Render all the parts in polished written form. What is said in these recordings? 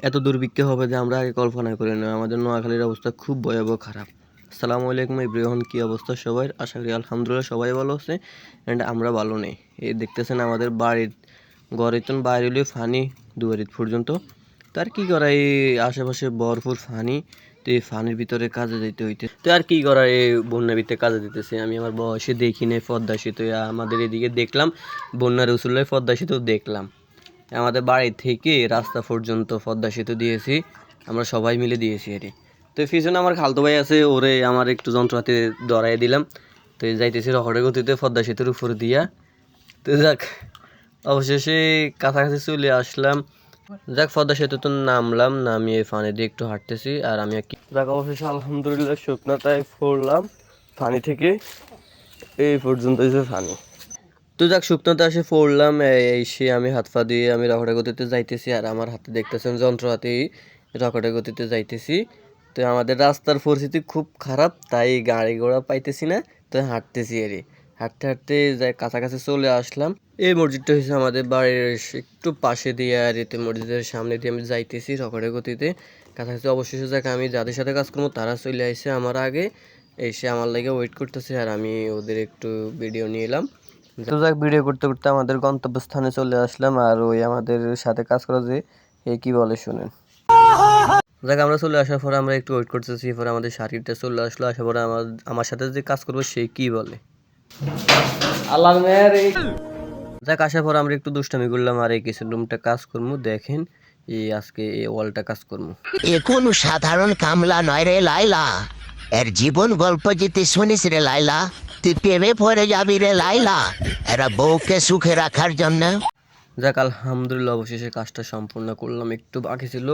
এত দুর্ভিক্ষ হবে যে আমরা আগে কল্পনা করি না। আমাদের নোয়াখালীর অবস্থা খুব ভয়াবহ খারাপ। আসসালামু আলাইকুম এভরিওয়ান, কী অবস্থা সবাই? আশা করি আলহামদুলিল্লাহ সবাই ভালো আছে অ্যান্ড আমরা ভালো নেই। এই দেখতেছেন আমাদের বাড়ির ঘরের তো বাইরে হলে ফানি দুয়ারিত পর্যন্ত। তার কি করা, এই আশেপাশে ভরপুর ফানি, তো এই ফানির ভিতরে কাজে যেতে হইতে, তো আর কি করা, এই বন্যার ভিতরে কাজে দিতেছে। আমি আমার বয়সে দেখি নাই পদ্মা সেতু, আমাদের এদিকে দেখলাম বন্যার উসুলে পদ্মা সেতু দেখলাম। আমাদের বাড়ি থেকে রাস্তা পর্যন্ত পদ্মা সেতু দিয়েছি, আমরা সবাই মিলে দিয়েছি এটি। তো পিছনে আমার খালতো ভাই আছে, ওরে আমার একটু যন্ত্রপাতি ধরাই দিলাম। তো যাইতেছি রকেটের গতিতে পদ্মা সেতুর উপর দিয়া। তো যাক, অবশেষে কাছাকাছি চলে আসলাম। যাক, পদ্মা সেতু তো নামলাম, নামিয়ে ফানি দিয়ে একটু হাঁটতেছি। আর আমি যাক, অবশেষে আলহামদুলিল্লাহ শুকনাটায় পড়লাম ফানি থেকে এই পর্যন্ত হয়েছে ফানি। তো যাক, শুকনোতে আসে পড়লাম, এসে আমি হাত পা দিয়ে আমি রকেটের গতিতে যাইতেছি। আর আমার হাতে দেখতেছেন যন্ত্রপাতি, রকেটের গতিতে যাইতেছি। তো আমাদের রাস্তার পরিস্থিতি খুব খারাপ, তাই গাড়ি ঘোড়া পাইতেছি না, তো হাঁটতেছি। এরই হাঁটতে হাঁটতে যাই কাছাকাছি চলে আসলাম। এই মসজিদটা হচ্ছে আমাদের বাড়ির একটু পাশে দিয়ে, আর এতে মসজিদের সামনে দিয়ে আমি যাইতেছি রকেটের গতিতে কাছাকাছি। অবশেষে যাক, আমি যাদের সাথে কাজ করবো তারা চলে আসছে আমার আগে, এসে আমার লাগে ওয়েট করতেছে। আর আমি ওদের একটু ভিডিও নিয়ে এলাম। তো যাক, ভিডিও করতে করতে আমাদের গন্তব্যস্থানে চলে আসলাম। আর ওই আমাদের সাথে কাজ করা যে কি বলে শুনেন। যাক, আমরা চলে আসার পরে আমরা একটু ওয়েট করতেছি, পরে আমাদের শাড়িটা চলে আসলো। আসার পরে আমার সাথে যে কাজ করবো সে কি বলে। যাক, আসার পর আমরা একটু দুষ্টামি করলাম, আর এই কিছু রুমটা কাজ করবো। দেখেন, এই আজকে এই ওয়ালটা কাজ করবো। এ কোনো সাধারণ কামলা নয় রে লাইলা। এর জীবন গল্প যদি শুনিস রে লাইলা, তুই প্রেমে পড়ে যাবি রে লাইলা, এরা বউকে সুখে রাখার জন্য। যাক, আলহামদুলিল্লাহ অবশেষে কাজটা সম্পূর্ণ করলাম, একটু বাকি ছিল,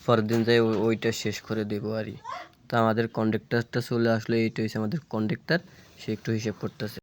পরের দিন যাই ওইটা শেষ করে দেবো আর কি। তা আমাদের কন্ডাক্টারটা চলে আসলো, এইটা হচ্ছে আমাদের কন্ডাক্টার, সে একটু হিসেব করতেছে।